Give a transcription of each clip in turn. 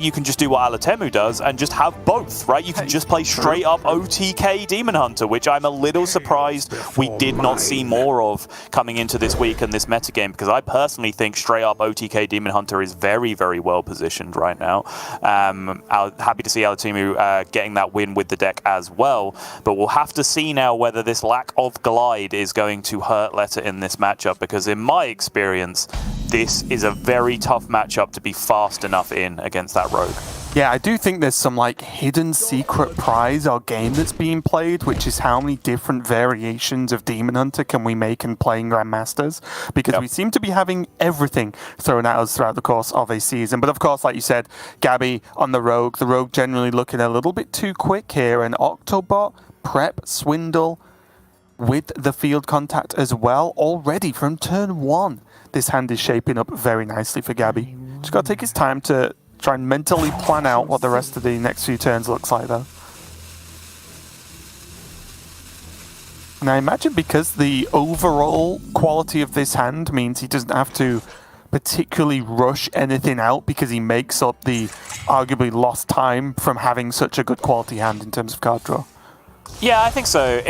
you can just do what Alatemu does and just have both, right? You can just play straight up OTK Demon Hunter, which I'm a little surprised we did not see more of coming into this week and this metagame, because I personally think straight up OTK Demon Hunter is very, very well positioned right now. Happy to see Alatemu getting that win with the deck as well, but we'll have to see now whether this lack of glide is going to hurt Leta in this matchup, because in my experience, this is a very tough matchup to be fast enough in against that rogue. Yeah, I do think there's some like hidden secret prize or game that's being played, which is how many different variations of Demon Hunter can we make in playing Grandmasters, because we seem to be having everything thrown at us throughout the course of a season. But of course, like you said, Gabby on the rogue generally looking a little bit too quick here, and Octobot, Prep, Swindle with the field contact as well already from turn 1. This hand is shaping up very nicely for Gabby. Just got to take his time to try and mentally plan out what the rest of the next few turns looks like, though. And I imagine because the overall quality of this hand means he doesn't have to particularly rush anything out, because he makes up the arguably lost time from having such a good quality hand in terms of card draw. Yeah, I think so.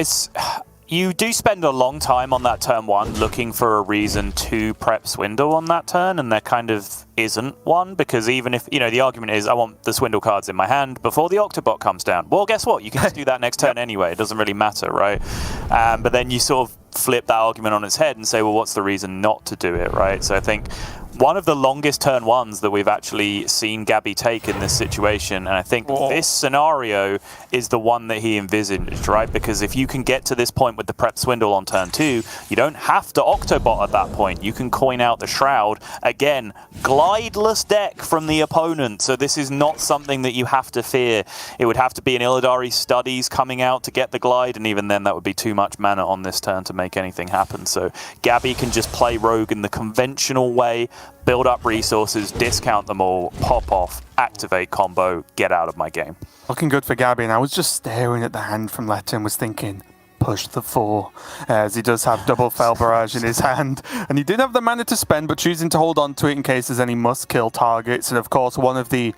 You do spend a long time on that turn 1 looking for a reason to prep Swindle on that turn, and there kind of isn't one, because even if, the argument is I want the Swindle cards in my hand before the Octobot comes down. Well, guess what? You can just do that next turn anyway. It doesn't really matter, right? But then you sort of flip that argument on its head and say, well, what's the reason not to do it, right? So I think one of the longest turn 1s that we've actually seen Gabby take in this situation, and I think this scenario is the one that he envisaged, right? Because if you can get to this point with the prep Swindle on turn 2, you don't have to Octobot at that point. You can coin out the Shroud. Again, glideless deck from the opponent, so this is not something that you have to fear. It would have to be an Illidari Studies coming out to get the glide, and even then that would be too much mana on this turn to make anything happen. So Gabby can just play rogue in the conventional way, build up resources, discount them all, pop off, activate combo, get out of my game. Looking good for Gabby, and I was just staring at the hand from Leta and was thinking, push the 4, as he does have double Fell Barrage in his hand, and he did have the mana to spend, but choosing to hold on to it in case there's any must-kill targets. And of course, one of the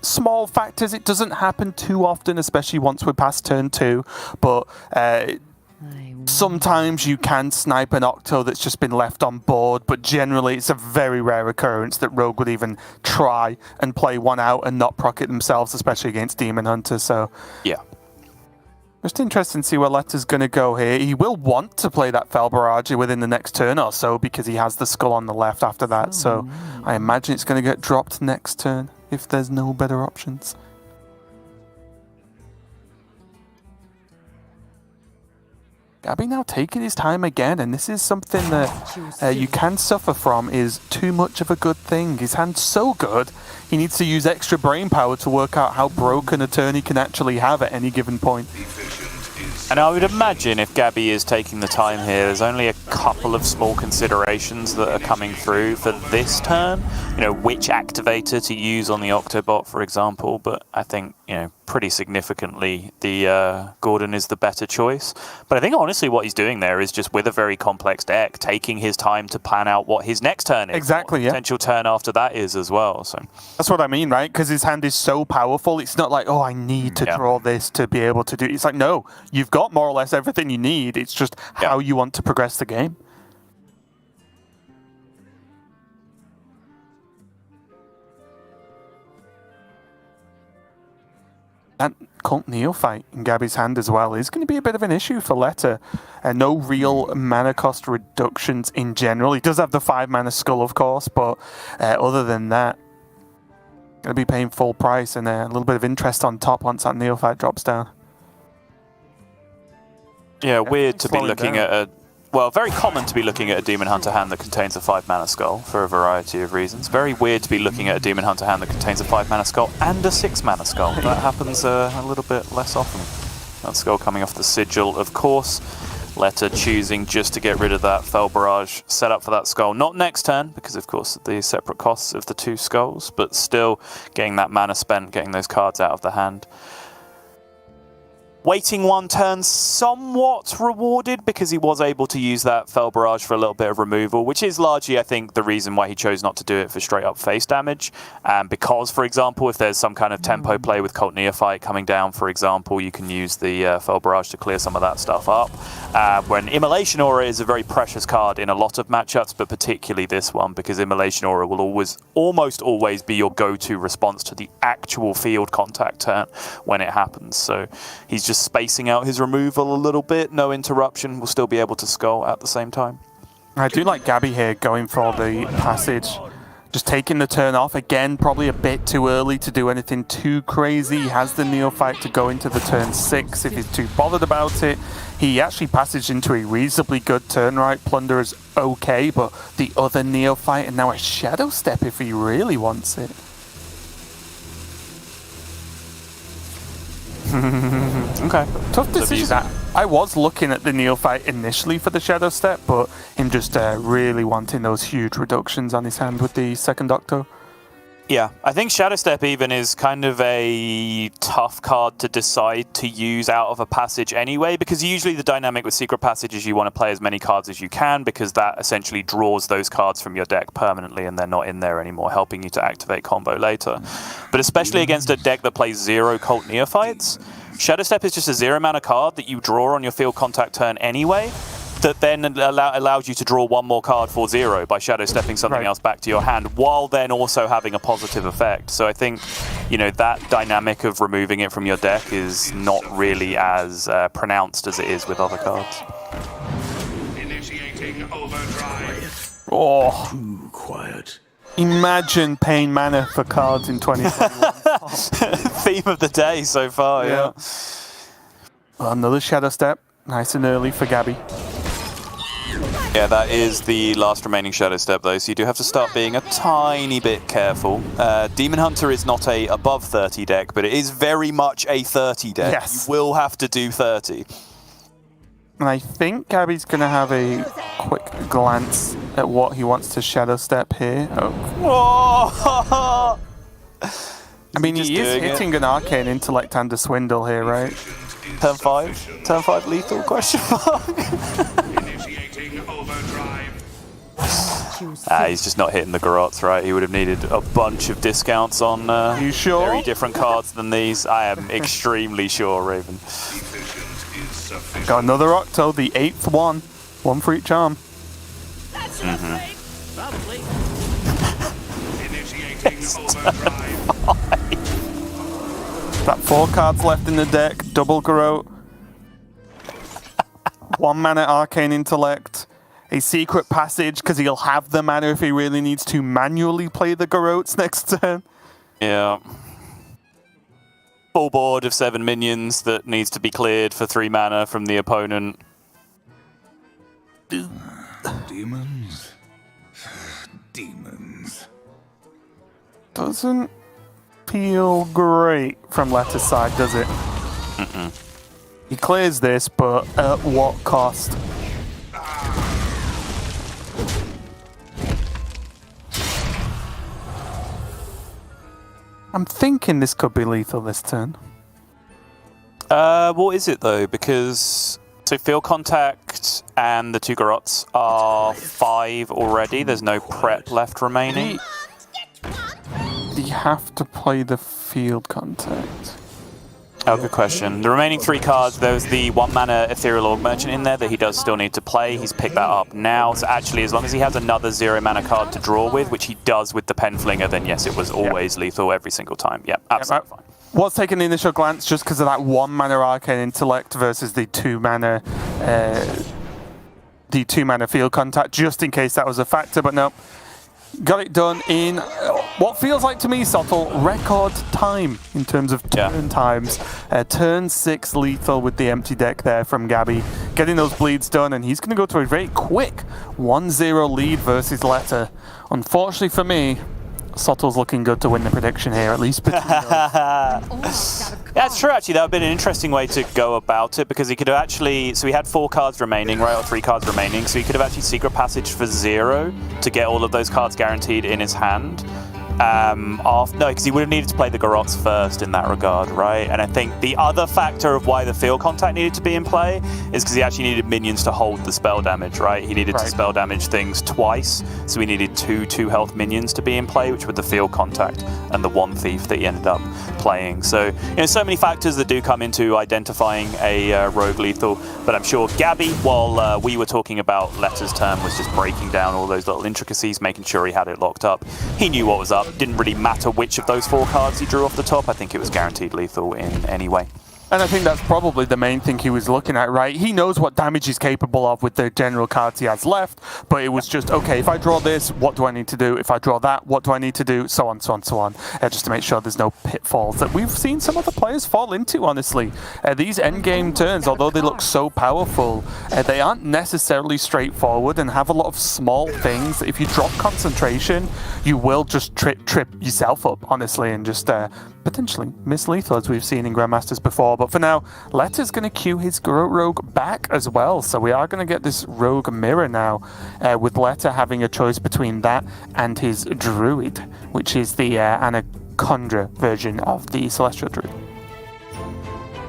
small factors, it doesn't happen too often, especially once we're past turn 2, but sometimes you can snipe an Octo that's just been left on board, but generally it's a very rare occurrence that Rogue would even try and play one out and not proc it themselves, especially against Demon Hunter. So yeah, just interesting to see where Leta's going to go here. He will want to play that Fell Barrage within the next turn or so, because he has the skull on the left after that. So I imagine it's going to get dropped next turn if there's no better options. Gabby now taking his time again, and this is something that you can suffer from, is too much of a good thing. His hand's so good, he needs to use extra brain power to work out how broken a turn he can actually have at any given point. And I would imagine if Gabby is taking the time here, there's only a couple of small considerations that are coming through for this turn. Which activator to use on the Octobot, for example. But I think, pretty significantly, the Gordon is the better choice. But I think, honestly, what he's doing there is just with a very complex deck, taking his time to plan out what his next turn is. Exactly, what potential turn after that is as well. So that's what I mean, right? Because his hand is so powerful. It's not like, oh, I need to draw this to be able to do it. It's like, no, you've got more or less everything you need. It's just how you want to progress the game. That Cult Neophyte in Gabby's hand as well is going to be a bit of an issue for Leta. No real mana cost reductions in general. He does have the 5 mana skull, of course, but other than that, going to be paying full price and a little bit of interest on top once that Neophyte drops down. Yeah, weird to be looking at a... Well, very common to be looking at a Demon Hunter hand that contains a 5 mana skull for a variety of reasons. Very weird to be looking at a Demon Hunter hand that contains a 5 mana skull and a 6 mana skull. That happens a little bit less often. That skull coming off the sigil, of course. Leta choosing just to get rid of that Fell Barrage set up for that skull. Not next turn, because of course the separate costs of the 2 skulls, but still getting that mana spent, getting those cards out of the hand. Waiting one turn somewhat rewarded because he was able to use that Fell Barrage for a little bit of removal, which is largely, I think, the reason why he chose not to do it for straight up face damage. Because, for example, if there's some kind of tempo play with Cult Neophyte coming down, for example, you can use the Fell Barrage to clear some of that stuff up. When Immolation Aura is a very precious card in a lot of matchups, but particularly this one, because Immolation Aura will almost always be your go-to response to the actual field contact turn when it happens. So he's just spacing out his removal a little bit. No interruption. Will still be able to skull at the same time. I do like Gabby here going for the passage. Just taking the turn off. Again, probably a bit too early to do anything too crazy. He has the Neophyte to go into the turn 6 if he's too bothered about it. He actually passaged into a reasonably good turn, right? Plunder is okay, but the other Neophyte and now a Shadow Step if he really wants it. Okay. Tough decision. I was looking at the Neophyte initially for the Shadow Step, but him just really wanting those huge reductions on his hand with the second Octo. Yeah, I think Shadow Step even is kind of a tough card to decide to use out of a passage anyway, because usually the dynamic with Secret Passage is you want to play as many cards as you can, because that essentially draws those cards from your deck permanently and they're not in there anymore, helping you to activate combo later. But especially against a deck that plays 0 Cult Neophytes, Shadow Step is just a 0 mana card that you draw on your field contact turn anyway, that then allows you to draw one more card for 0 by Shadow Stepping something else back to your hand, while then also having a positive effect. So I think, you know, that dynamic of removing it from your deck is not really as pronounced as it is with other cards. Initiating overdrive. Oh, Too quiet. Imagine paying mana for cards in 2021. Theme of the day so far, yeah. Well, another Shadow Step, nice and early for Gabby. Yeah, that is the last remaining Shadow Step, though, so you do have to start being a tiny bit careful. Demon Hunter is not a above 30 deck, but it is very much a 30 deck. Yes. You will have to do 30. And I think Gabby's going to have a quick glance at what he wants to Shadow Step here. Oh. I mean, he is hitting an Arcane Intellect and a Swindle here, right? Turn 5? Turn 5 lethal, question mark? Initiating overdrive. He's just not hitting the Garots, right? He would have needed a bunch of discounts on You sure? very different cards than these. I am extremely sure, Raven. Got another Octo, the 8th one. One for each arm. Probably. Initiating overdrive. Got 4 cards left in the deck, double Garrote. 1 mana Arcane Intellect. A Secret Passage, because he'll have the mana if he really needs to manually play the Garrotes next turn. Yeah. Full board of 7 minions that needs to be cleared for 3 mana from the opponent. Demons. Demons. Doesn't feel great from Leta's side, does it? He clears this, but at what cost? I'm thinking this could be lethal this turn. What is it though? Because so field contact and the 2 Garots are 5 already. There's no prep left remaining. You have to play the field contact. Oh, good question. The remaining 3 cards, there was the 1 mana Ethereal Org Merchant in there that he does still need to play. He's picked that up now. So actually, as long as he has another 0 mana card to draw with, which he does with the Penflinger, then yes, it was always lethal every single time. Yep, absolutely fine. What's taking the initial glance just because of that 1 mana Arcane Intellect versus the 2 mana field contact, just in case that was a factor, but no. Got it done in what feels like to me, Sottle, record time in terms of turn times. Turn 6 lethal with the empty deck there from Gabby. Getting those bleeds done, and he's going to go to a very quick 1-0 lead versus Leta. Unfortunately for me, Sottle's looking good to win the prediction here, at least. That's true, actually. That would have been an interesting way to go about it, because he could have actually... So he had 4 cards remaining, right? Or 3 cards remaining. So he could have actually Secret Passage for 0 to get all of those cards guaranteed in his hand. No, because he would have needed to play the Garots first in that regard, right? And I think the other factor of why the field contact needed to be in play is because he actually needed minions to hold the spell damage, right? He needed to spell damage things twice, so he needed two health minions to be in play, which were the field contact and the one thief that he ended up playing. So, so many factors that do come into identifying a rogue lethal, but I'm sure Gabby, while we were talking about Leta's turn, was just breaking down all those little intricacies, making sure he had it locked up. He knew what was up. Didn't really matter which of those 4 cards he drew off the top. I think it was guaranteed lethal in any way. And I think that's probably the main thing he was looking at, right? He knows what damage he's capable of with the general cards he has left, but it was just, okay, if I draw this, what do I need to do? If I draw that, what do I need to do? So on, so on, so on. Just to make sure there's no pitfalls that we've seen some other players fall into, honestly. These endgame turns, although they look so powerful, they aren't necessarily straightforward and have a lot of small things. If you drop concentration, you will just trip yourself up, honestly, and just potentially miss lethal, as we've seen in Grandmasters before. But for now, Leta's going to queue his Garot Rogue back as well. So we are going to get this Rogue Mirror now, with Leta having a choice between that and his Druid, which is the Anaconda version of the Celestial Druid.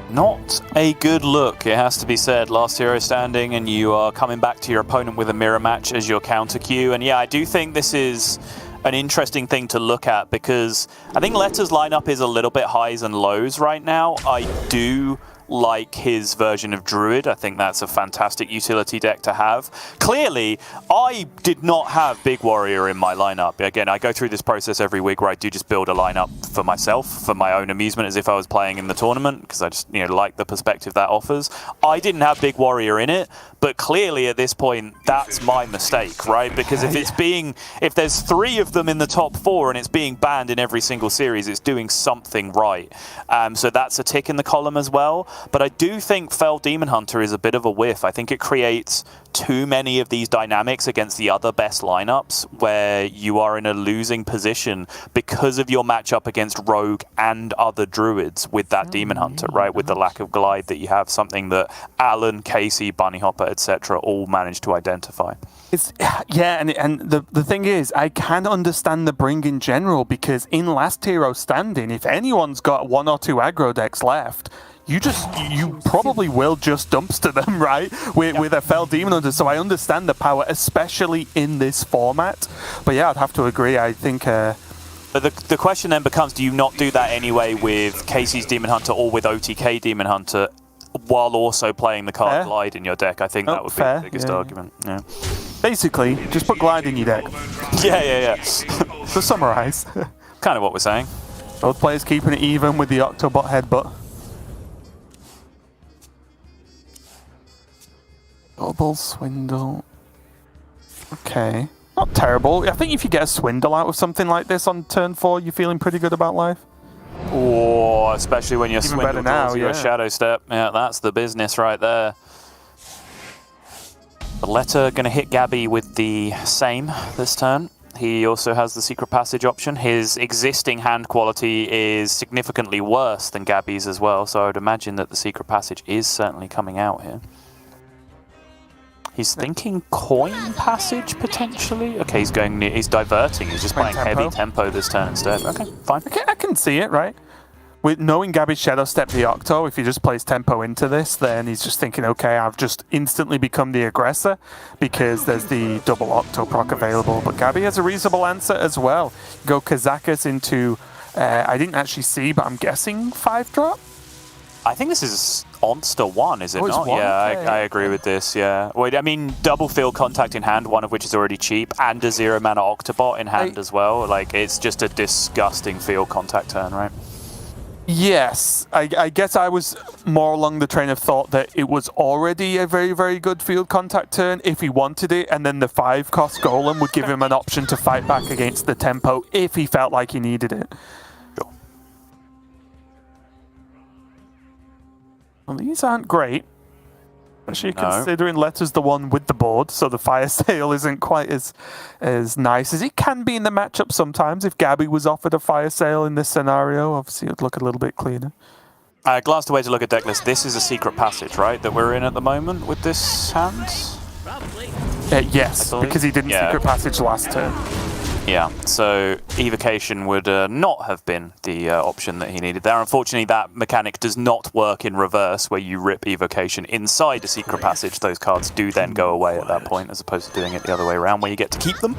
Not a good look, it has to be said. Last hero standing, and you are coming back to your opponent with a mirror match as your counter queue. And yeah, I do think this is an interesting thing to look at, because I think Leta's lineup is a little bit highs and lows right now. I do like his version of Druid. I think that's a fantastic utility deck to have. Clearly, I did not have Big Warrior in my lineup. Again, I go through this process every week where I do just build a lineup for myself, for my own amusement, as if I was playing in the tournament, because I just like the perspective that offers. I didn't have Big Warrior in it, but clearly at this point, that's my mistake, right? Because if there's 3 of them in the top 4 and it's being banned in every single series, it's doing something right. So that's a tick in the column as well. But I do think Fell Demon Hunter is a bit of a whiff. I think it creates too many of these dynamics against the other best lineups where you are in a losing position because of your matchup against Rogue and other Druids with that Demon Hunter, right? With the lack of glide that you have, something that Alan, Casey, Bunny Hopper, etc. all managed to identify. And the thing is, I can understand the bring in general, because in last hero standing, if anyone's got 1 or 2 aggro decks left, you probably will just dumpster them, right? With a Fell Demon Hunter. So I understand the power, especially in this format. But yeah, I'd have to agree. I think. But the question then becomes: do you not do that anyway with Casey's Demon Hunter or with OTK Demon Hunter, while also playing the card Glide in your deck? I think that would be the biggest argument. Yeah. Basically, just put Glide in your deck. Yeah. To summarize. Kind of what we're saying. Both players keeping it even with the Octobot headbutt. Double Swindle. Okay. Not terrible. I think if you get a Swindle out of something like this on turn 4, you're feeling pretty good about life. Oh, especially when you're Swindle now, your Shadow Step. Yeah, that's the business right there. The Leta going to hit Gabby with the same this turn. He also has the Secret Passage option. His existing hand quality is significantly worse than Gabby's as well, so I would imagine that the Secret Passage is certainly coming out here. He's thinking Coin Passage, potentially? Okay, he's diverting. He's just playing heavy tempo this turn instead. Okay, fine. Okay, I can see it, right? With knowing Gabby's Shadow Step the Octo, if he just plays tempo into this, then he's just thinking, okay, I've just instantly become the aggressor because there's the double Octo proc available. But Gabby has a reasonable answer as well. Go Kazakus into, I didn't actually see, but I'm guessing 5-drop? I think this is Onster 1, is it not? One? Yeah, Okay. I agree with this, yeah. Wait, I mean, double field contact in hand, one of which is already cheap, and a 0-mana Octobot in hand as well. Like, it's just a disgusting field contact turn, right? Yes. I guess I was more along the train of thought that it was already a very, very good field contact turn if he wanted it, and then the 5-cost Golem would give him an option to fight back against the tempo if he felt like he needed it. Well, these aren't great, especially considering Leta's the one with the board, so the fire sale isn't quite as nice as it can be in the matchup sometimes. If Gabby was offered a fire sale in this scenario, obviously it would look a little bit cleaner. I glanced away to look at deck list. This is a Secret Passage, right, that we're in at the moment with this hand? Yes, because he didn't Secret Passage last turn. Yeah, so evocation would not have been the option that he needed there. Unfortunately, that mechanic does not work in reverse, where you rip evocation inside a secret passage. Those cards do then go away at that point, as opposed to doing it the other way around, where you get to keep them.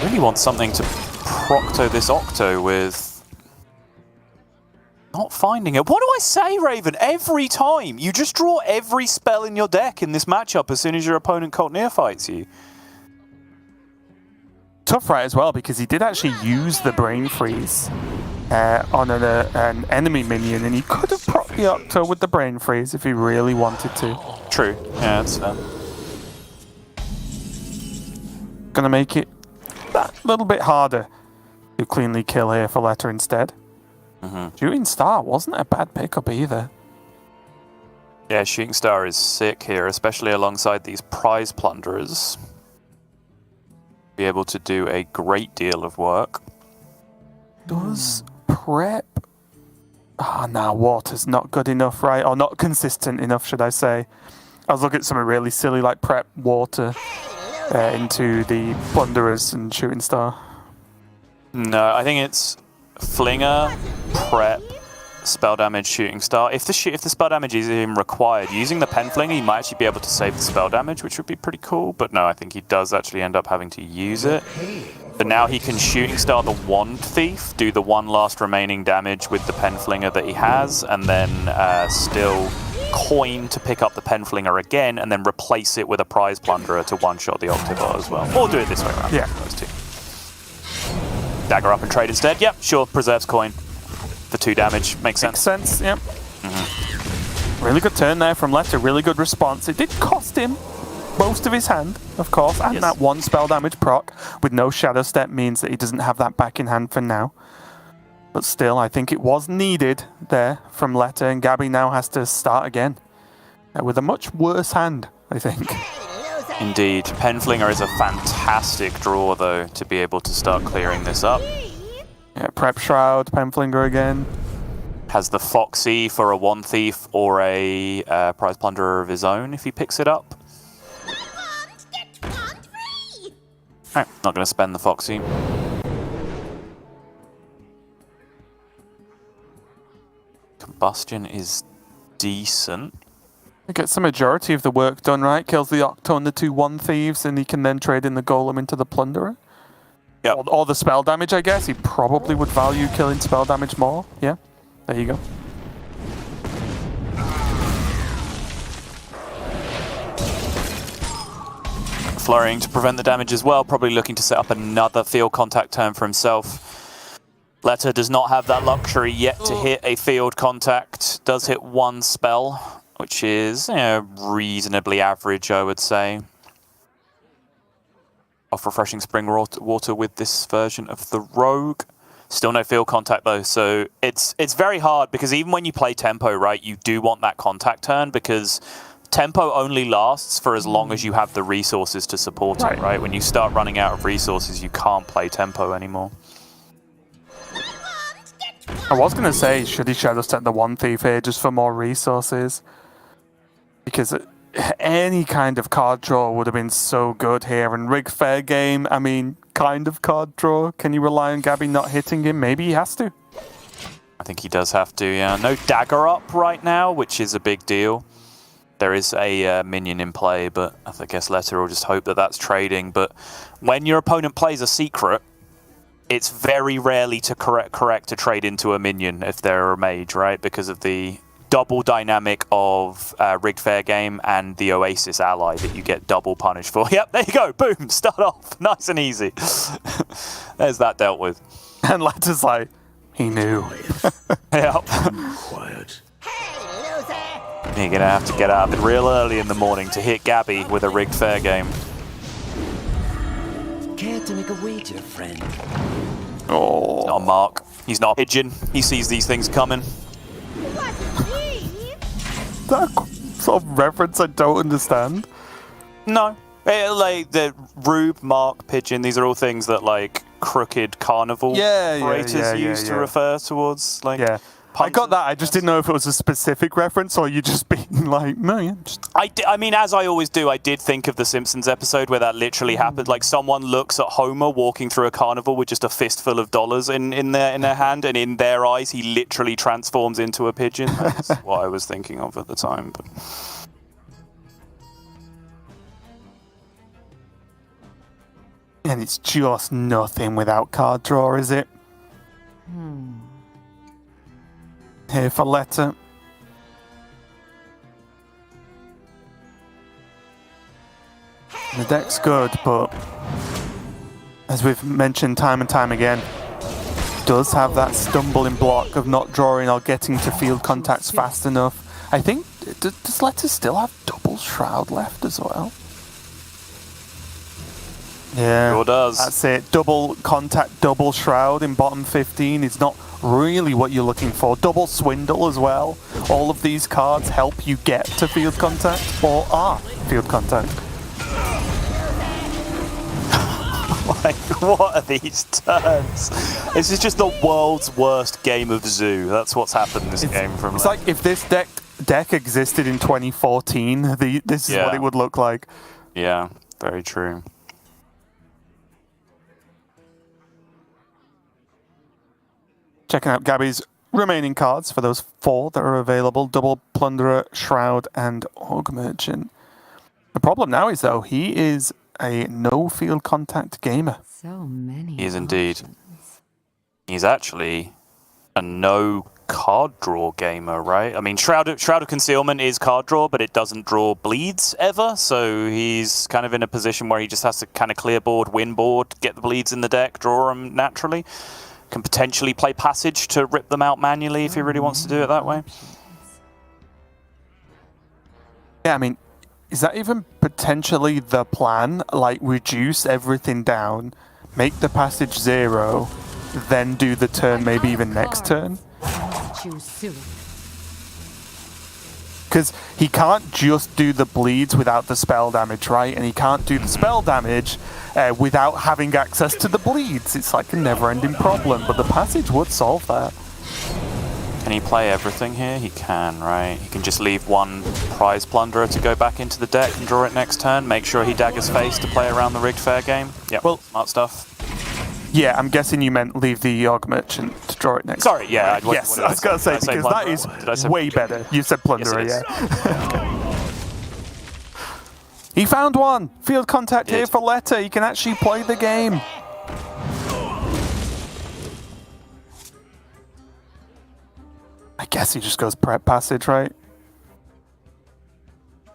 Really want something to procto this Octo with. Not finding it. What do I say, Raven? Every time. You just draw every spell in your deck in this matchup as soon as your opponent Cult Neophytes you. Tough right as well, because he did actually use the Brain Freeze on an enemy minion, and he could have procced the Octo with the Brain Freeze if he really wanted to. True. Yeah, that's fair. Gonna make it that little bit harder to cleanly kill here for Leta instead. Shooting Star wasn't a bad pickup either. Yeah, Shooting Star is sick here, especially alongside these prize plunderers. Be able to do a great deal of work. Does prep... water's not good enough, right? Or not consistent enough, should I say. I was looking at something really silly like prep water into the plunderers and Shooting Star. No, I think it's Flinger, Prep, Spell Damage, Shooting Star. If the spell damage is even required, using the Pen Flinger, you might actually be able to save the spell damage, which would be pretty cool. But no, I think he does actually end up having to use it. But now he can Shooting Star the Wand Thief, do the one last remaining damage with the Pen Flinger that he has, and then still coin to pick up the Pen Flinger again, and then replace it with a Prize Plunderer to one-shot the Octobot as well. Or do it this way around. Yeah. Those two. Dagger up and trade instead. Yep, sure. Preserves coin for 2 damage. Makes sense. Makes sense, yep. Really good turn there from Leta. Really good response. It did cost him most of his hand, of course, and that one spell damage proc with no Shadow Step means that he doesn't have that back in hand for now. But still, I think it was needed there from Leta, and Gabby now has to start again with a much worse hand, I think. Indeed. Penflinger is a fantastic draw, though, to be able to start clearing this up. Yeah, Prep Shroud, Penflinger again. Has the Foxy for a Wand Thief or a Prize Plunderer of his own if he picks it up. Alright, not going to spend the Foxy. Combustion is decent. He gets the majority of the work done, right? Kills the Octo and the 2 Wand Thieves, and he can then trade in the Golem into the Plunderer. Yep. Or the spell damage, I guess. He probably would value killing spell damage more. Yeah, there you go. Flurrying to prevent the damage as well, probably looking to set up another field contact turn for himself. Leta does not have that luxury yet to hit a field contact. Does hit 1 spell, which is reasonably average, I would say. Off Refreshing Spring Water with this version of the Rogue. Still no field contact though, so it's very hard because even when you play tempo, right, you do want that contact turn because tempo only lasts for as long as you have the resources to support it, right? When you start running out of resources, you can't play tempo anymore. I was going to say, should he Shadow Step the Wand Thief here just for more resources? Because any kind of card draw would have been so good here. And Rig Fair Game, I mean, kind of card draw. Can you rely on Gabby not hitting him? Maybe he has to. I think he does have to, yeah. No dagger up right now, which is a big deal. There is a minion in play, but I guess Leta will just hope that that's trading. But when your opponent plays a secret, it's very rarely to correct to trade into a minion if they're a mage, right? Because of the double dynamic of Rig Fair Game and the Oasis ally that you get double punished for. Yep, there you go. Boom. Start off. Nice and easy. There's that dealt with. And Leta's like, he knew. Yep. Quiet. You're going to have to get out of it real early in the morning to hit Gabby with a Rigged Fair Game. Care to make a wager, friend? Oh. He's not a Mark. He's not a pigeon. He sees these things coming. That sort of reference I don't understand. No. Like the Rube, Mark, Pigeon, these are all things that like crooked carnival operators use to refer towards. Like, I got that. I just didn't know if it was a specific reference or you just being like, no, yeah. I mean, as I always do, I did think of the Simpsons episode where that literally happened. Like someone looks at Homer walking through a carnival with just a fistful of dollars in their hand, and in their eyes, he literally transforms into a pigeon. That's what I was thinking of at the time. But. And it's just nothing without card draw, is it? Here for Leta. The deck's good, but as we've mentioned time and time again, does have that stumbling block of not drawing or getting to field contacts fast enough. I think, does Leta still have double Shroud left as well? Yeah, Sure does. That's it. Double contact, double Shroud in bottom 15 is not really what you're looking for. Double Swindle as well. All of these cards help you get to field contact or are field contact. Like, what are these turns? This is just the world's worst game of Zoo. That's what's happened this game from. It's like if this deck existed in 2014, this is what it would look like. Yeah, very true. Checking out Gabby's remaining cards for those 4 that are available. Double Plunderer, Shroud, and Org Merchant. The problem now is, though, he is a no field contact gamer. So many. He is indeed. He's actually a no card draw gamer, right? I mean, Shroud of Concealment is card draw, but it doesn't draw bleeds ever, so he's kind of in a position where he just has to kind of clear board, win board, get the bleeds in the deck, draw them naturally. Can potentially play Passage to rip them out manually if he really wants to do it that way. Yeah, I mean, is that even potentially the plan? Like, reduce everything down, make the Passage 0, then do the turn maybe even next turn? Choose soon. Because he can't just do the bleeds without the spell damage, right? And he can't do the spell damage without having access to the bleeds. It's like a never-ending problem, but the Passage would solve that. Can he play everything here? He can, right? He can just leave one Prize Plunderer to go back into the deck and draw it next turn. Make sure he daggers face to play around the rigged fair game. Yeah, well, smart stuff. Yeah, I'm guessing you meant leave the Org Merchant to draw it next. Sorry, yeah. Yes, I was going to say, because that is way better. You said Plunderer, yeah. He found one! Field contact here for Leta. He can actually play the game. I guess he just goes prep Passage, right? I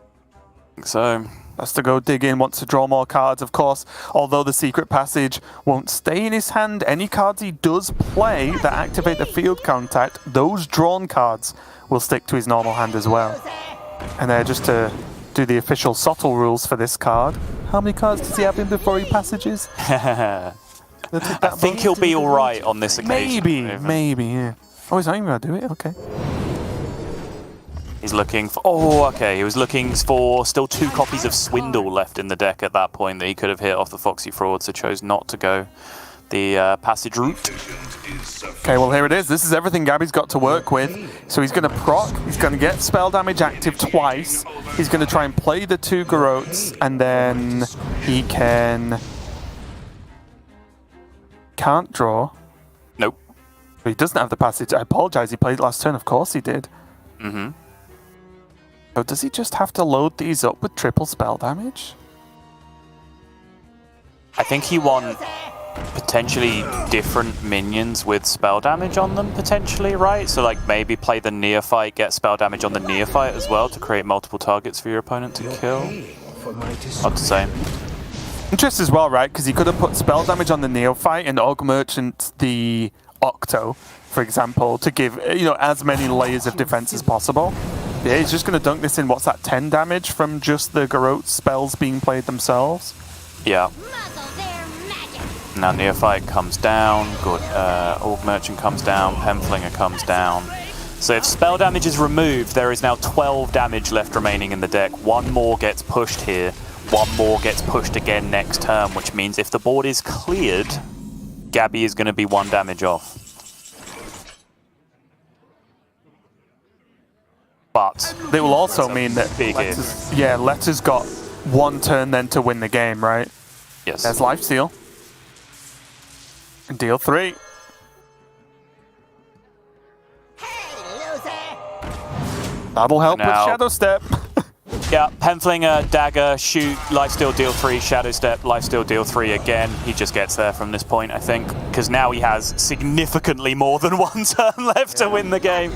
think so. Has to go dig in, wants to draw more cards, of course. Although the Secret Passage won't stay in his hand, any cards he does play that activate the field contact, those drawn cards will stick to his normal hand as well. And just to do the official Sottle rules for this card, how many cards does he have in before he passages? I think he'll be alright on this occasion. Maybe, yeah. Oh, he's not even going to do it? Okay. He's looking for... Oh, okay. He was looking for still 2 copies of Swindle left in the deck at that point that he could have hit off the Foxy Fraud, so chose not to go the Passage route. Okay, well, here it is. This is everything Gabby's got to work with. So he's going to proc. He's going to get spell damage active twice. He's going to try and play the 2 Garrotes, and then he can't draw. Nope. But he doesn't have the Passage. I apologize. He played last turn. Of course he did. Mm-hmm. So does he just have to load these up with triple spell damage? I think he won potentially different minions with spell damage on them, potentially, right? So, like, maybe play the Neophyte, get spell damage on the Neophyte as well to create multiple targets for your opponent to kill. Hard to say. Interesting as well, right? Because he could have put spell damage on the Neophyte and Org Merchant the Octo, for example, to give, as many layers of defense as possible. Yeah, he's just going to dunk this in, what's that, 10 damage from just the Garrote spells being played themselves? Yeah. Now Neophyte comes down, good. Org Merchant comes down, Penflinger comes down. So if spell damage is removed, there is now 12 damage left remaining in the deck. 1 more gets pushed here, 1 more gets pushed again next turn, which means if the board is cleared, Gabby is going to be 1 damage off. but It will also mean that big Leta's got one turn then to win the game, right? Yes. There's lifesteal. Deal 3. That'll help with Now- Shadow Step. Yeah, Penflinger, Dagger, shoot, lifesteal deal 3, Shadow Step, lifesteal deal 3 again. He just gets there from this point, I think, because now he has significantly more than one turn left to win the game.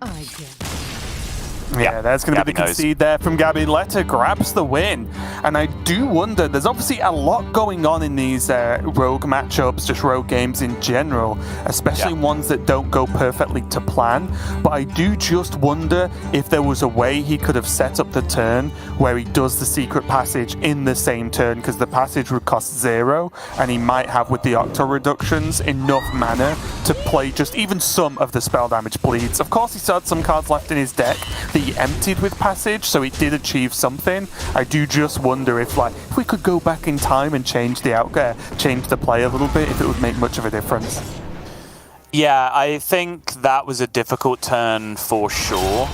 I get it. Yeah, there's going to be Gabby the concede there from Gabby. Leta grabs the win. And I do wonder, there's obviously a lot going on in these rogue matchups, just rogue games in general, especially ones that don't go perfectly to plan. But I do just wonder if there was a way he could have set up the turn where he does the secret passage in the same turn, because the passage would cost 0, and he might have, with the octo reductions, enough mana to play just even some of the spell damage bleeds. Of course, he still had some cards left in his deck that he emptied with passage, so it did achieve something. I do just wonder if we could go back in time and change the play a little bit, if it would make much of a difference. Yeah, I think that was a difficult turn for sure,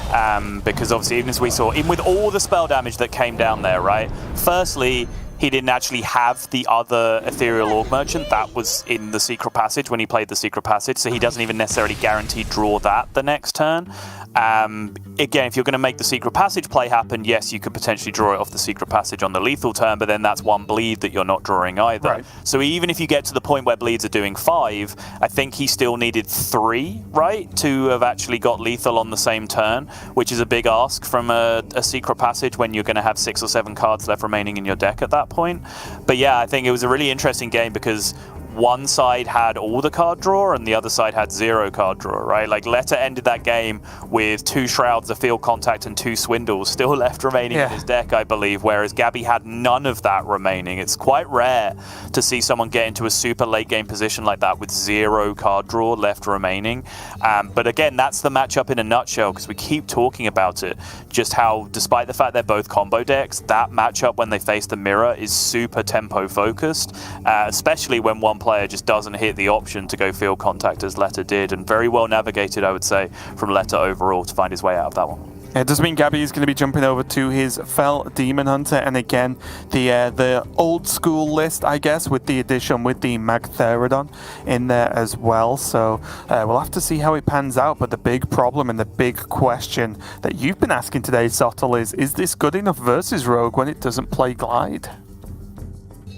because obviously, even as we saw, even with all the spell damage that came down there, right? Firstly, he didn't actually have the other Ethereal Orc Merchant that was in the Secret Passage when he played the Secret Passage, so he doesn't even necessarily guarantee draw that the next turn. Again, if you're going to make the Secret Passage play happen, yes, you could potentially draw it off the Secret Passage on the lethal turn, but then that's one bleed that you're not drawing either. Right. So even if you get to the point where bleeds are doing 5, I think he still needed 3, right, to have actually got lethal on the same turn, which is a big ask from a Secret Passage when you're going to have 6 or 7 cards left remaining in your deck at that point. But yeah, I think it was a really interesting game because one side had all the card draw and the other side had 0 card draw, right? Like Leta ended that game with 2 Shrouds, a Field Contact, and 2 Swindles still left remaining in his deck, I believe, whereas Gabby had none of that remaining. It's quite rare to see someone get into a super late game position like that with 0 card draw left remaining. But again, that's the matchup in a nutshell, because we keep talking about it, just how, despite the fact they're both combo decks, that matchup when they face the mirror is super tempo focused, especially when one player just doesn't hit the option to go Field Contact as Leta did, and very well navigated, I would say, from Leta overall to find his way out of that one. It does mean Gabby is going to be jumping over to his Fel Demon Hunter, and again, the old school list, I guess, with the addition with the Magtheridon in there as well. So we'll have to see how it pans out. But the big problem and the big question that you've been asking today, Sottle, is this good enough versus Rogue when it doesn't play Glide?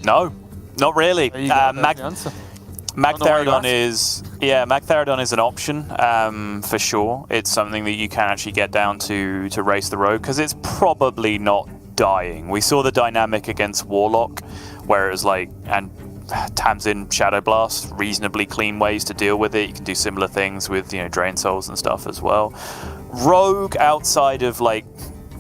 No, not really. There you go, there's the answer. Magtheridon is an option for sure. It's something that you can actually get down to race the road, because it's probably not dying. We saw the dynamic against Warlock, where it was like, and Tamsin Shadow Blast, reasonably clean ways to deal with it. You can do similar things with Drain Souls and stuff as well. Rogue, outside of like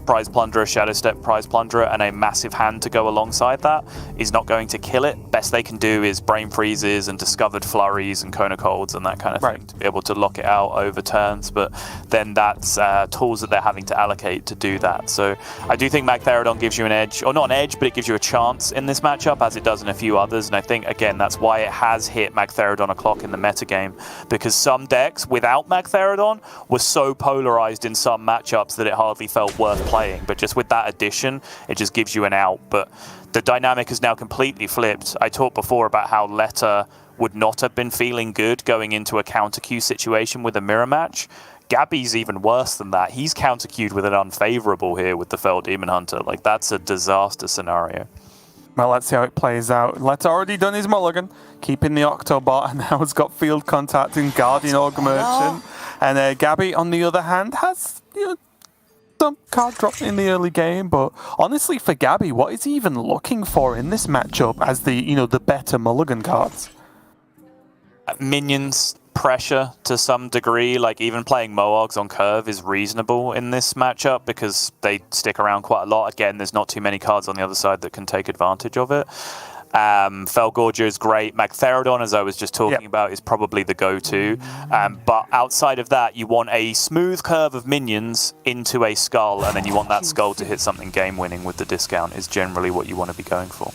Prize Plunderer, Shadow Step, Prize Plunderer, and a massive hand to go alongside that, is not going to kill it. Best they can do is Brain Freezes and Discovered Flurries and Cone of Colds and that kind of thing to be able to lock it out over turns, but then that's tools that they're having to allocate to do that. So I do think Magtheridon gives you an edge, or not an edge, but it gives you a chance in this matchup, as it does in a few others, and I think, again, that's why it has hit Magtheridon o'clock in the metagame, because some decks without Magtheridon were so polarized in some matchups that it hardly felt worth playing. But just with that addition, it just gives you an out. But the dynamic is now completely flipped. I talked before about how Leta would not have been feeling good going into a counter queue situation with a mirror match. Gabby's even worse than that. He's counter queued with an unfavorable here with the Fel Demon Hunter. Like, that's a disaster scenario. Well, let's see how it plays out. Leta already done his mulligan, keeping the Octobot, and now has got Field Contact and Guardian Orc Merchant. And Gabby, on the other hand, has some card drop in the early game, but honestly, for Gabby, what is he even looking for in this matchup as the better mulligan cards? Minions, pressure to some degree. Like, even playing Moargs on curve is reasonable in this matchup because they stick around quite a lot. Again, there's not too many cards on the other side that can take advantage of it. Felgorger is great. Magtheridon, as I was just talking about, is probably the go-to. But outside of that, you want a smooth curve of minions into a skull, and then you want that skull to hit something game-winning with the discount is generally what you want to be going for.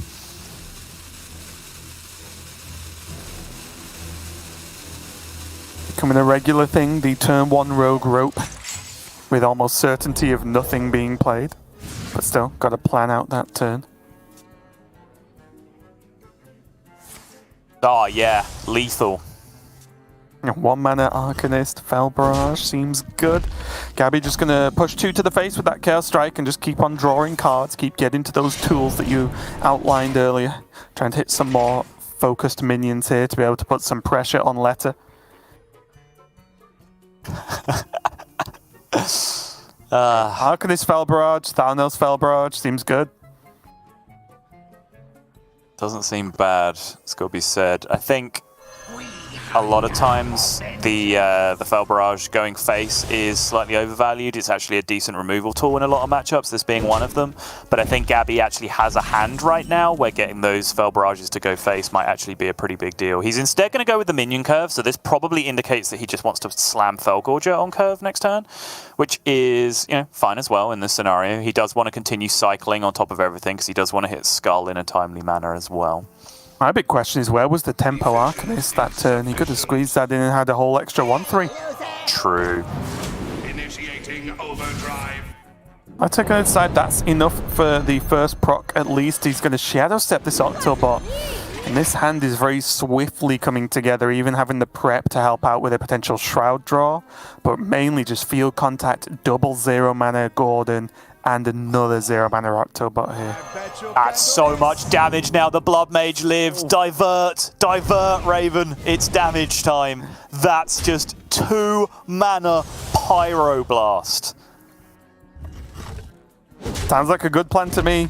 Becoming a regular thing, the turn 1 rogue rope with almost certainty of nothing being played. But still, got to plan out that turn. Oh yeah, lethal. 1 mana Arcanist, Fel Barrage seems good. Gabby just going to push 2 to the face with that Chaos Strike and just keep on drawing cards, keep getting to those tools that you outlined earlier. Trying to hit some more focused minions here to be able to put some pressure on Leta. Arcanist Fel Barrage, Thanos Fel Barrage seems good. Doesn't seem bad, it's got to be said. I think a lot of times the Fel Barrage going face is slightly overvalued. It's actually a decent removal tool in a lot of matchups, this being one of them. But I think Gabby actually has a hand right now where getting those Fel Barrages to go face might actually be a pretty big deal. He's instead going to go with the minion curve, so this probably indicates that he just wants to slam Felgorger on curve next turn, which is, you know, fine as well in this scenario. He does want to continue cycling on top of everything because he does want to hit Skull in a timely manner as well. My big question is, where was the Tempo Arcanist that turn? He could have squeezed that in and had a whole extra 1/3. True. Initiating overdrive. I take it inside, that's enough for the first proc at least. He's going to Shadow Step this Octobot. And this hand is very swiftly coming together, even having the prep to help out with a potential Shroud draw. But mainly just Field Contact, double 0 mana Gordon, and another 0 mana Octobot here. That's so much damage now. The Blood Mage lives. Divert. Divert, Raven. It's damage time. That's just 2 mana Pyroblast. Sounds like a good plan to me.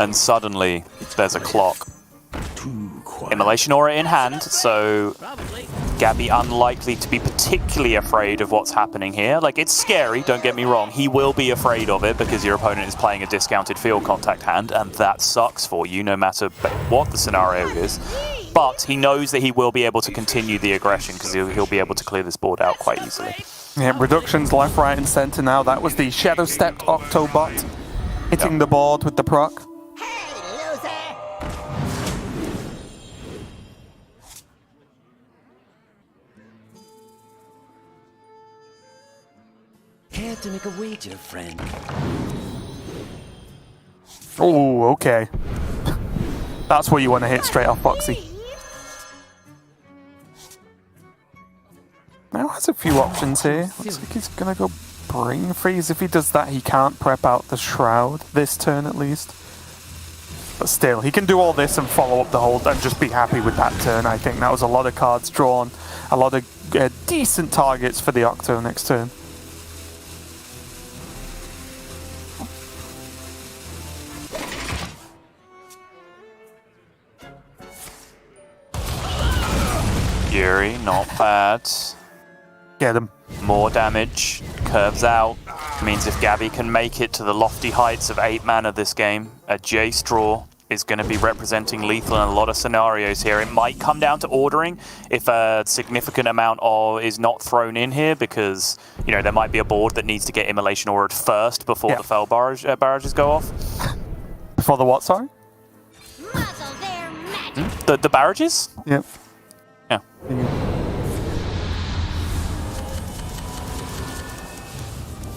And suddenly, there's a clock. Immolation Aura in hand, so Gabby unlikely to be particularly afraid of what's happening here. Like, it's scary, don't get me wrong. He will be afraid of it because your opponent is playing a discounted field contact hand, and that sucks for you no matter what the scenario is. But he knows that he will be able to continue the aggression because he'll be able to clear this board out quite easily. Yeah, reductions left, right, and center now. That was the Shadow Stepped Octobot hitting the board with the proc. Care to make a wager, friend? Oh, okay. That's where you want to hit straight off, Foxy. Now has a few options here. Looks like he's going to go Brain Freeze. If he does that, he can't prep out the Shroud this turn at least. But still, he can do all this and follow up the hold and just be happy with that turn. I think that was a lot of cards drawn, a lot of decent targets for the Octo next turn. Fury, not bad. Get him. More damage, curves out. Means if Gabby can make it to the lofty heights of 8 mana this game, a Jace draw is going to be representing lethal in a lot of scenarios here. It might come down to ordering if a significant amount of is not thrown in here because, you know, there might be a board that needs to get Immolation Aura'd first before the Fel barrages go off. Before the what, sorry? The barrages? Yep. Yeah.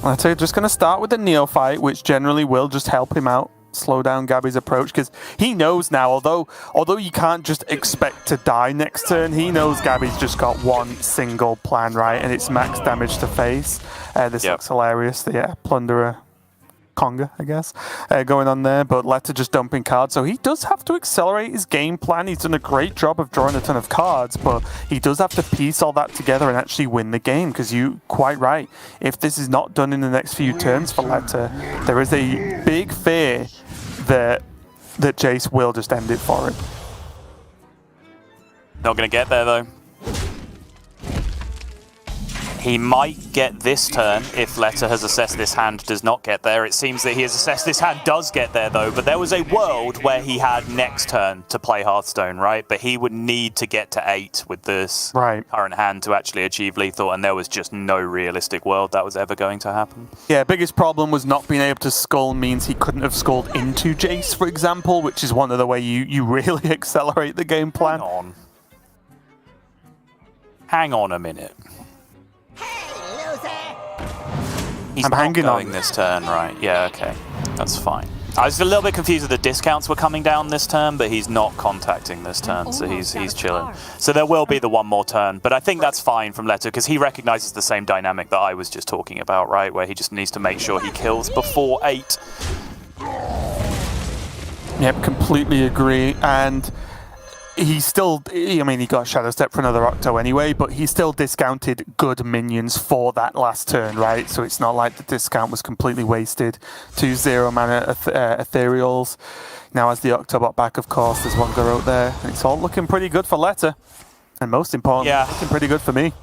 I'd say just going to start with the Neophyte, which generally will just help him out, slow down Gabby's approach, because he knows now, although you can't just expect to die next turn, he knows Gabby's just got one single plan, right, and it's max damage to face. This looks hilarious, the Plunderer Conga, I guess, going on there, but Leta just dumping cards, so he does have to accelerate his game plan. He's done a great job of drawing a ton of cards, but he does have to piece all that together and actually win the game, because you quite right, if this is not done in the next few turns for Leta, there is a big fear that Jace will just end it for him. Not going to get there though. He might get this turn if Leta has assessed this hand does not get there. It seems that he has assessed this hand does get there though, but there was a world where he had next turn to play Hearthstone, right? But he would need to get to 8 with this current hand to actually achieve lethal, and there was just no realistic world that was ever going to happen. Yeah, biggest problem was not being able to skull means he couldn't have skulled into Jace, for example, which is one of the way you really accelerate the game plan. Hang on a minute. He's I'm not hanging going on. this turn, right? Yeah, okay. That's fine. I was a little bit confused that the discounts were coming down this turn, but he's not contacting this turn, so he's chilling. So there will be the one more turn, but I think that's fine from Leta, because he recognizes the same dynamic that I was just talking about, right? Where he just needs to make sure he kills before 8. Yep, completely agree. And he still, I mean, he got Shadow Step for another Octo anyway, but he still discounted good minions for that last turn, right? So it's not like the discount was completely wasted. 2 0-mana Ethereals. Now as the Octobot back, of course, there's one Garrote there. And it's all looking pretty good for Leta. And most importantly, looking pretty good for me.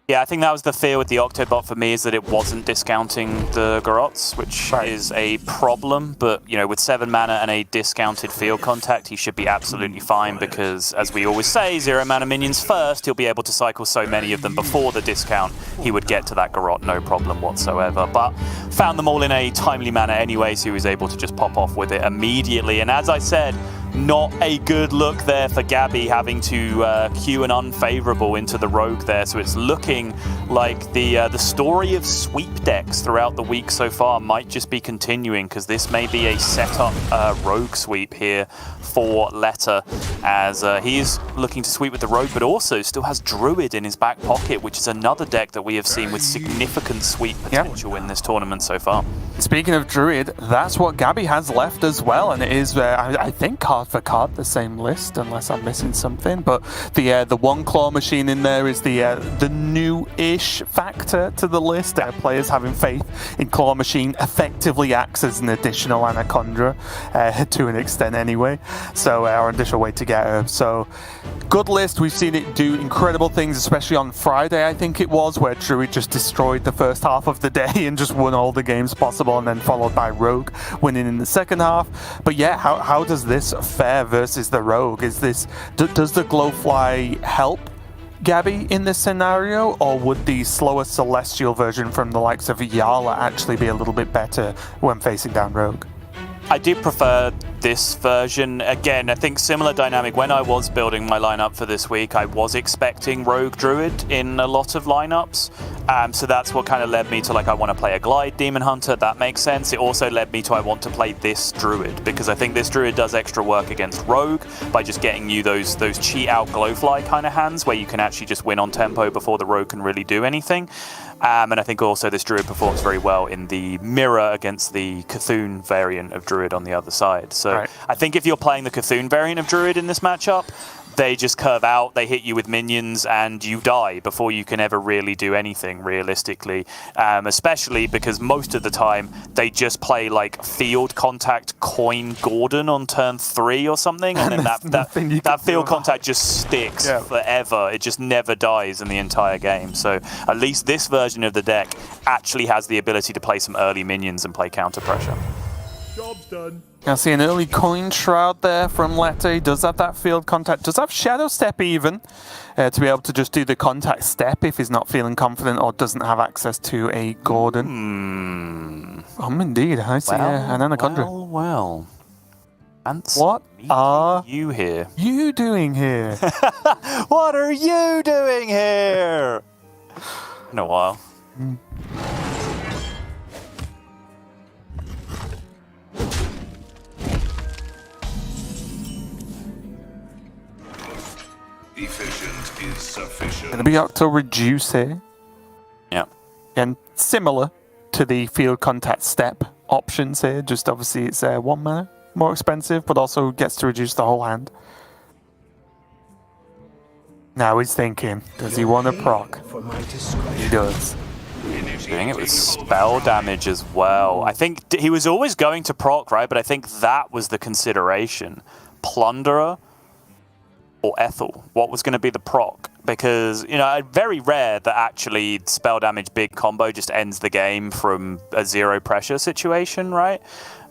Yeah, I think that was the fear with the Octobot for me, is that it wasn't discounting the Garrotes, which is a problem. But, you know, with 7 mana and a discounted field contact, he should be absolutely fine because, as we always say, 0 mana minions first. He'll be able to cycle so many of them before the discount. He would get to that Garrote, no problem whatsoever. But found them all in a timely manner anyway, so he was able to just pop off with it immediately. And as I said, not a good look there for Gabby, having to queue an unfavorable into the rogue there. So it's looking like the story of sweep decks throughout the week so far might just be continuing, because this may be a setup rogue sweep here for Leta, as he is looking to sweep with the rogue, but also still has Druid in his back pocket, which is another deck that we have seen with significant sweep potential in this tournament so far. Speaking of Druid, that's what Gabby has left as well, and it is, I think, card for card the same list, unless I'm missing something. But the one claw machine in there is the new-ish factor to the list. Players having faith in claw machine effectively acts as an additional Anacondra to an extent anyway. So our additional way to get her. So good list. We've seen it do incredible things, especially on Friday, I think it was, where Druid just destroyed the first half of the day and just won all the games possible, and then followed by Rogue winning in the second half. But yeah, how does this fare versus the Rogue? Is this does the Glowfly help Gabby in this scenario, or would the slower Celestial version from the likes of Yala actually be a little bit better when facing down Rogue? I do prefer this version. Again, I think similar dynamic. When I was building my lineup for this week, I was expecting Rogue Druid in a lot of lineups. So that's what kind of led me to, like, I want to play a Glide Demon Hunter. That makes sense. It also led me to I want to play this Druid, because I think this Druid does extra work against Rogue by just getting you those cheat out Glowfly kind of hands where you can actually just win on tempo before the Rogue can really do anything. And I think also this Druid performs very well in the mirror against the Cthulhu variant of Druid on the other side. So I think if you're playing the Cthulhu variant of Druid in this matchup, they just curve out, they hit you with minions, and you die before you can ever really do anything, realistically. Especially because most of the time, they just play, like, field contact Coin Gordon on turn 3 or something, and then that field contact just sticks forever. It just never dies in the entire game. So at least this version of the deck actually has the ability to play some early minions and play counter pressure. Job's done. I see an early Coin Shroud there from Leta. He does have that field contact, does have Shadow Step even, to be able to just do the contact step if he's not feeling confident or doesn't have access to a Gordon. Indeed, I see an Anacondra. Well. What are you here? You doing here? What are you doing here? In a while. Efficient is sufficient. Gonna be Octo Reduce here. Yeah. And similar to the field contact step options here, just obviously it's 1 mana more expensive, but also gets to reduce the whole hand. Now he's thinking, does he want to proc? He does. Doing it with spell damage as well. I think he was always going to proc, right? But I think that was the consideration. Plunderer or Ethel? What was going to be the proc? Because, you know, very rare that actually spell damage big combo just ends the game from a zero pressure situation, right?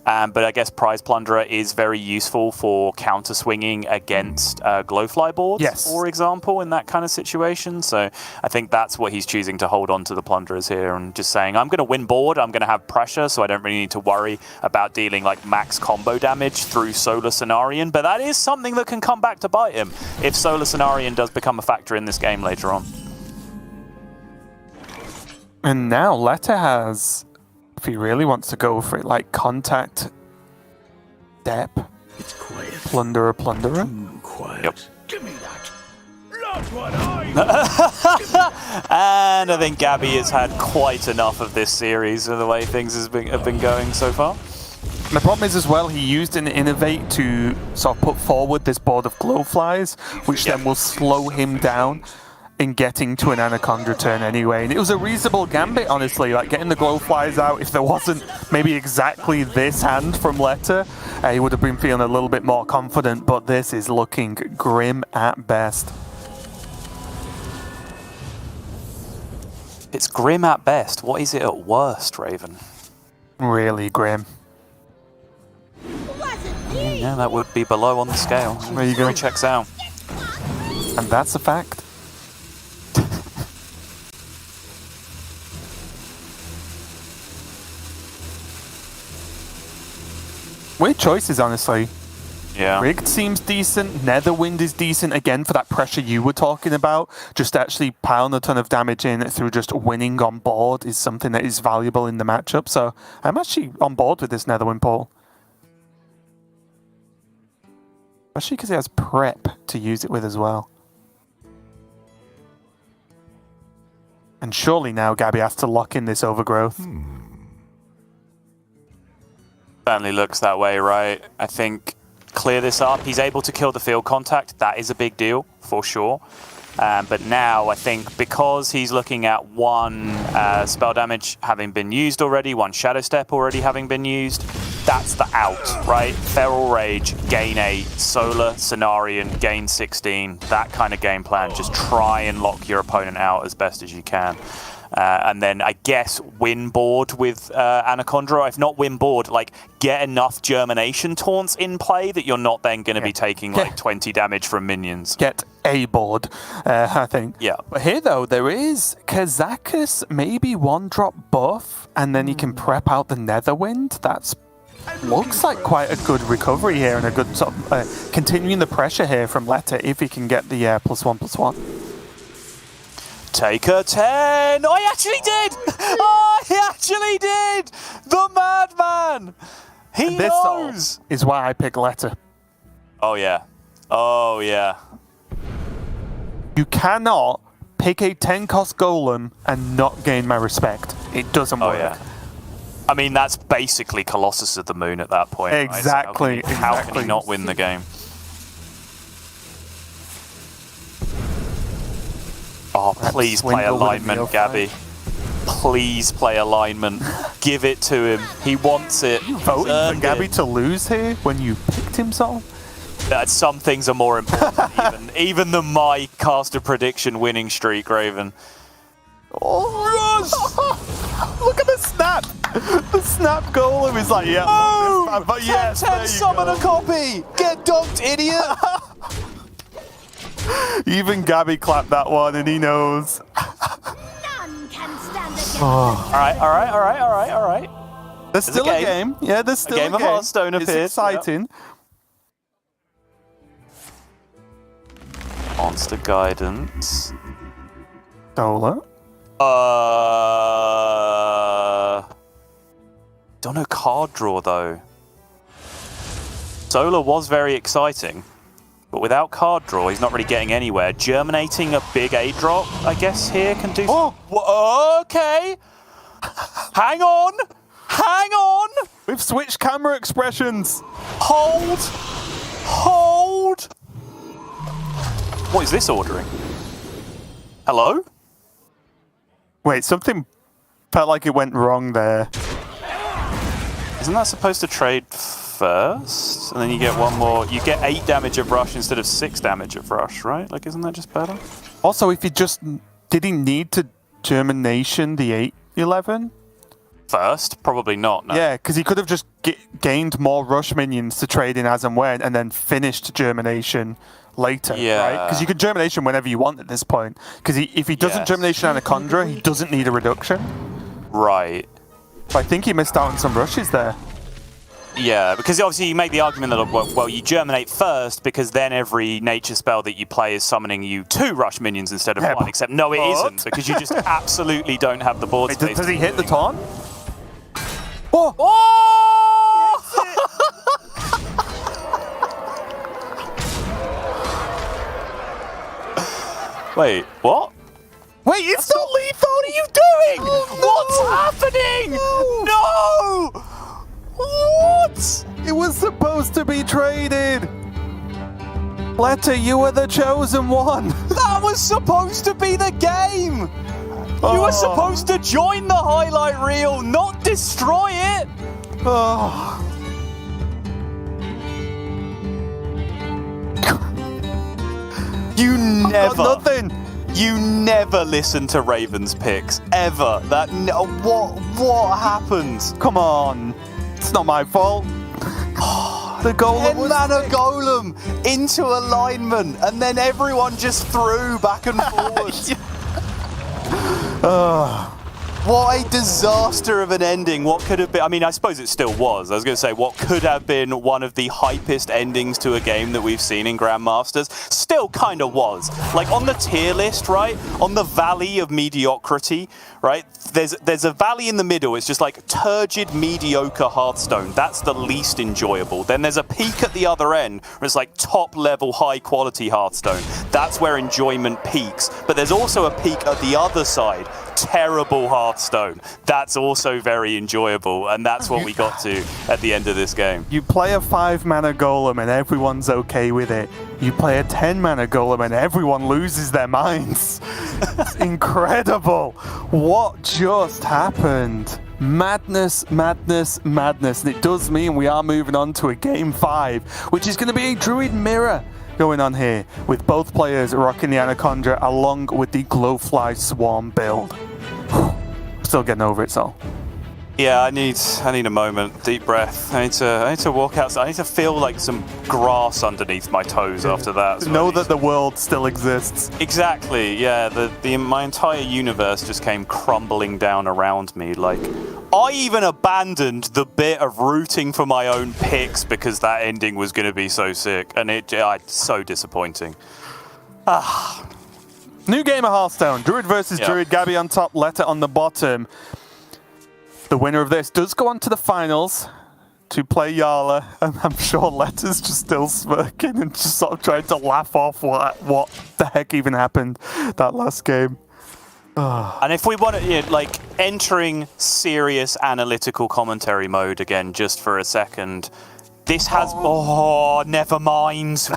But I guess Prize Plunderer is very useful for counter swinging against Glowfly boards, for example, in that kind of situation. So I think that's what he's choosing to hold on to the Plunderers here and just saying, I'm going to win board, I'm going to have pressure, so I don't really need to worry about dealing like max combo damage through Solar Cenarian. But that is something that can come back to bite him if Solar Cenarian does become a factor in this game later on. And now Leta has, if he really wants to go for it, like contact, step, It's quiet. plunderer. Quiet. Yep. Give me that. Not what I And I think Gabby has had quite enough of this series of the way things have been going so far. The problem is as well, he used an innovate to sort of put forward this board of glowflies, which then will slow him down in getting to an Anaconda turn anyway. And it was a reasonable gambit, honestly, like getting the glowflies out. If there wasn't maybe exactly this hand from Leta, he would have been feeling a little bit more confident, but this is looking grim at best. It's grim at best. What is it at worst, Raven? Really grim. Yeah, that would be below on the scale. There you go. Checks out. And that's a fact. Weird choices, honestly. Yeah. Rigged seems decent. Netherwind is decent, again, for that pressure you were talking about. Just actually piling a ton of damage in through just winning on board is something that is valuable in the matchup. So I'm actually on board with this Netherwind pull. Especially because he has prep to use it with as well. And surely now Gabby has to lock in this overgrowth. Certainly looks that way, right? I think clear this up. He's able to kill the field contact. That is a big deal, for sure. But now, I think, because he's looking at one spell damage having been used already, one Shadow Step already having been used, that's the out, right? Feral Rage, gain 8, Solar, Cenarian, gain 16, that kind of game plan. Just try and lock your opponent out as best as you can. And then, I guess, win board with Anaconda. If not win board, like, get enough Germination taunts in play that you're not then going to be taking, like, 20 damage from minions. Get a board, I think. Yeah. But here, though, there is Kazakus, maybe one drop buff, and then he can prep out the Netherwind. That's looks like quite a good recovery here and a good sort of continuing the pressure here from Leta if he can get the +1/+1. Take a 10! I actually did! I actually did! The madman! He This knows! is why I pick Leta. Oh, yeah. Oh, yeah. You cannot pick a 10-cost golem and not gain my respect. It doesn't work. Oh, yeah. I mean, that's basically Colossus of the Moon at that point. Exactly. Right? So how can he not win the game? Oh, please play alignment, Gabby. Please play alignment. Give it to him. He wants it. Voting for Gabby to lose here when you picked him so? Some things are more important even than my caster prediction winning streak, Raven. Oh, look at the snap! The snap golem is like, yeah. Oh, but yes, 10 summon a copy! Get dunked, idiot! Even Gabby clapped that one and he knows. None can stand against Alright. There's still a game. Yeah, there's still a game. Of Hearthstone it's appeared. exciting. Yep. Monster Guidance. Solar. Don't know card draw though. Solar was very exciting, but without card draw, he's not really getting anywhere. Germinating a big A drop, I guess, here can do. Oh, okay. Hang on. We've switched camera expressions. Hold. What is this ordering? Hello? Wait, something felt like it went wrong there. Isn't that supposed to trade first? And then you get one more. You get 8 damage of rush instead of 6 damage of rush, right? Like, isn't that just better? Also, if he just... Did he need to Germination the 8/11? First? Probably not, no. Yeah, because he could have just gained more rush minions to trade in as and when, and then finished Germination later, right? Because you can Germination whenever you want at this point. Because if he doesn't Germination Anaconda, he doesn't need a reduction. Right. So I think he missed out on some rushes there. Yeah, because obviously you make the argument that, well, you germinate first because then every nature spell that you play is summoning you 2 rush minions instead of 1, except no, it isn't, because you just absolutely don't have the board space. Does he hit the taunt? Oh! Wait, what? Wait, it's not lethal! What are you doing? What's happening? No! What? It was supposed to be traded! Leta, you were the chosen one! That was supposed to be the game! You were supposed to join the highlight reel, not destroy it! Oh. You never... Nothing! You never listen to Raven's picks, ever. What happened? Come on. It's not my fault. The golem was mana golem into alignment, and then everyone just threw back and forward. What a disaster of an ending. What could have been... I mean, I suppose it still was. I was going to say, what could have been one of the hypest endings to a game that we've seen in Grandmasters still kind of was. Like, on the tier list, right? On the valley of mediocrity, right? There's a valley in the middle. It's just like turgid, mediocre Hearthstone. That's the least enjoyable. Then there's a peak at the other end where it's like top-level, high-quality Hearthstone. That's where enjoyment peaks. But there's also a peak at the other side. Terrible Hearthstone. That's also very enjoyable, and that's what we got to at the end of this game. You play a 5-mana golem and everyone's okay with it. You play a 10-mana golem and everyone loses their minds. It's incredible. What just happened? Madness, madness, madness. And it does mean we are moving on to a Game 5, which is going to be a Druid mirror going on here, with both players rocking the Anaconda along with the Glowfly Swarm build. Still getting over it, so. Yeah, I need a moment, deep breath. I need to walk outside. I need to feel like some grass underneath my toes after that. To know that the world still exists. Exactly. Yeah, my entire universe just came crumbling down around me. Like, I even abandoned the bit of rooting for my own picks because that ending was going to be so sick, and it's so disappointing. New game of Hearthstone. Druid versus Druid. Gabby on top, Leta on the bottom. The winner of this does go on to the finals to play Yala, and I'm sure Leta's just still smirking and just sort of trying to laugh off what the heck even happened that last game. And if we want to, like, entering serious analytical commentary mode again just for a second, this has... never mind.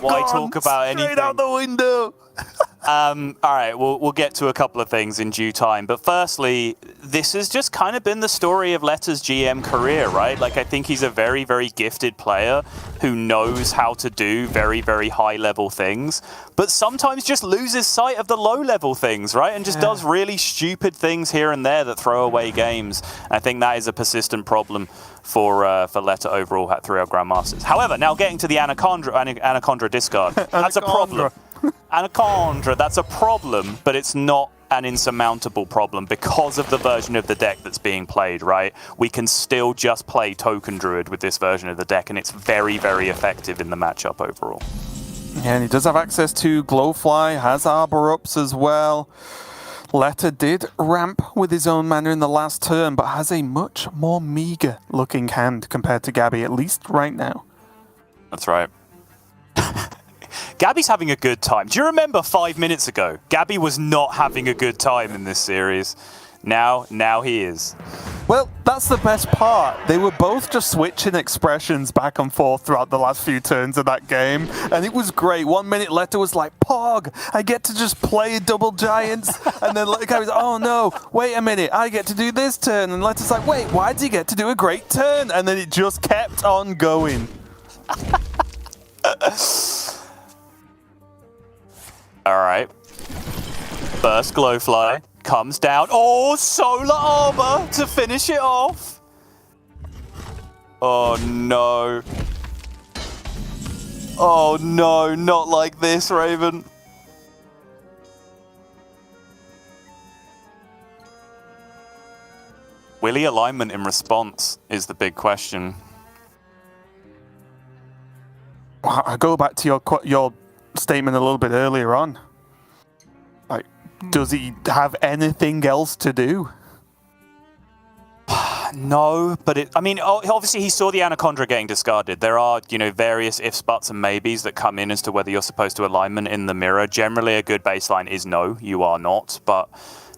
Why talk about anything? Straight out the window. All right, we'll get to a couple of things in due time. But firstly, this has just kind of been the story of Leta's GM career, right? Like, I think he's a very, very gifted player who knows how to do very, very high-level things, but sometimes just loses sight of the low-level things, right? And just does really stupid things here and there that throw away games. I think that is a persistent problem for Leta overall throughout Grandmasters. However, now getting to the Anaconda discard, that's a problem. Anaconda, that's a problem, but it's not an insurmountable problem because of the version of the deck that's being played, right? We can still just play Token Druid with this version of the deck, and it's very, very effective in the matchup overall. Yeah, and he does have access to Glowfly, has Arbor Ups as well. Leta did ramp with his own mana in the last turn, but has a much more meager looking hand compared to Gabby, at least right now. That's right. Gabby's having a good time. Do you remember 5 minutes ago? Gabby was not having a good time in this series. Now he is. Well, that's the best part. They were both just switching expressions back and forth throughout the last few turns of that game, and it was great. 1 minute, Leta was like, Pog, I get to just play double giants. And then Gabby's like, oh no, wait a minute, I get to do this turn. And Leta's like, wait, why did he get to do a great turn? And then it just kept on going. All right. First Glowfly comes down. Oh, Solar Armor to finish it off. Oh, no. Oh, no, not like this, Raven. Will he alignment in response is the big question. I go back to your statement a little bit earlier on. Like, does he have anything else to do? No, but I mean, obviously he saw the Anaconda getting discarded. There are, various ifs, buts, and maybes that come in as to whether you're supposed to alignment in the mirror. Generally, a good baseline is no, you are not. But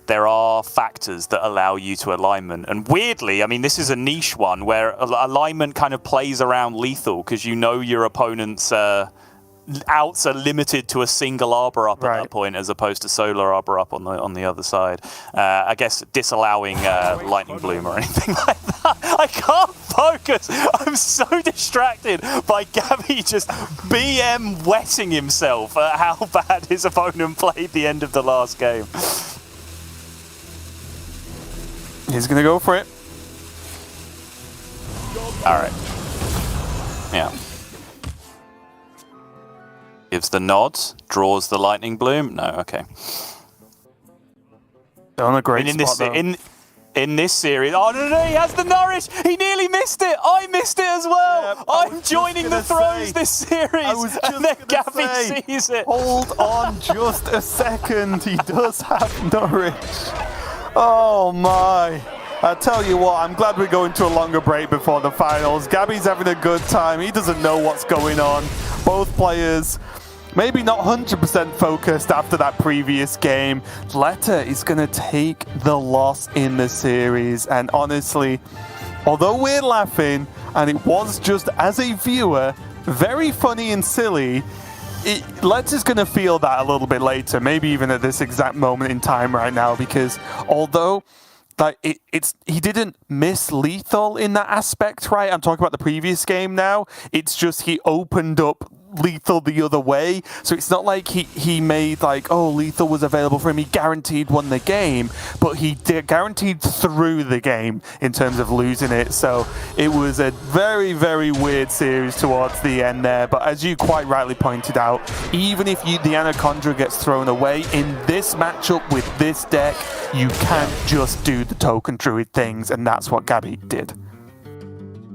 there are factors that allow you to alignment. And weirdly, I mean, this is a niche one where alignment kind of plays around lethal because your opponent's outs are limited to a single arbor up at that point as opposed to solar arbor up on the other side. I guess disallowing lightning bloom or anything like that. I can't focus. I'm so distracted by Gabby just BM wetting himself at how bad his opponent played the end of the last game. He's going to go for it. All right. Yeah. Gives the nod, draws the lightning bloom. No, okay. On a great spot, though. In this series, oh no, he has the nourish. He nearly missed it. I missed it as well. I'm joining the throws this series, and then Gabby sees it. Hold on, just a second. He does have nourish. Oh my. I tell you what, I'm glad we're going to a longer break before the finals. Gabby's having a good time. He doesn't know what's going on. Both players maybe not 100% focused after that previous game. Leta is going to take the loss in the series. And honestly, although we're laughing, and it was just as a viewer, very funny and silly, Leta's going to feel that a little bit later, maybe even at this exact moment in time right now, because although he didn't miss lethal in that aspect, right? I'm talking about the previous game now. It's just he opened up lethal the other way. So it's not like he made lethal was available for him. He guaranteed won the game, but he guaranteed through the game in terms of losing it. So it was a very, very weird series towards the end there. But as you quite rightly pointed out, even if the Anaconda gets thrown away in this matchup with this deck, you can't just do the token Druid things, and that's what Gabby did.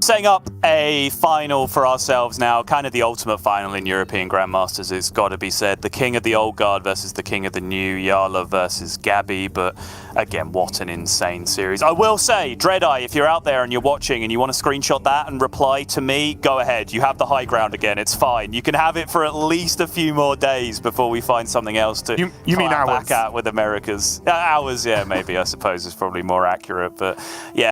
Setting up a final for ourselves now, kind of the ultimate final in European Grandmasters, it's got to be said. The king of the old guard versus the king of the new, Jarla versus Gabby. But again, what an insane series. I will say, Dreadeye, if you're out there and you're watching and you want to screenshot that and reply to me, go ahead. You have the high ground again. It's fine. You can have it for at least a few more days before we find something else to you mean hours? Back at with Americas. Hours, yeah, maybe, I suppose is probably more accurate. But yeah.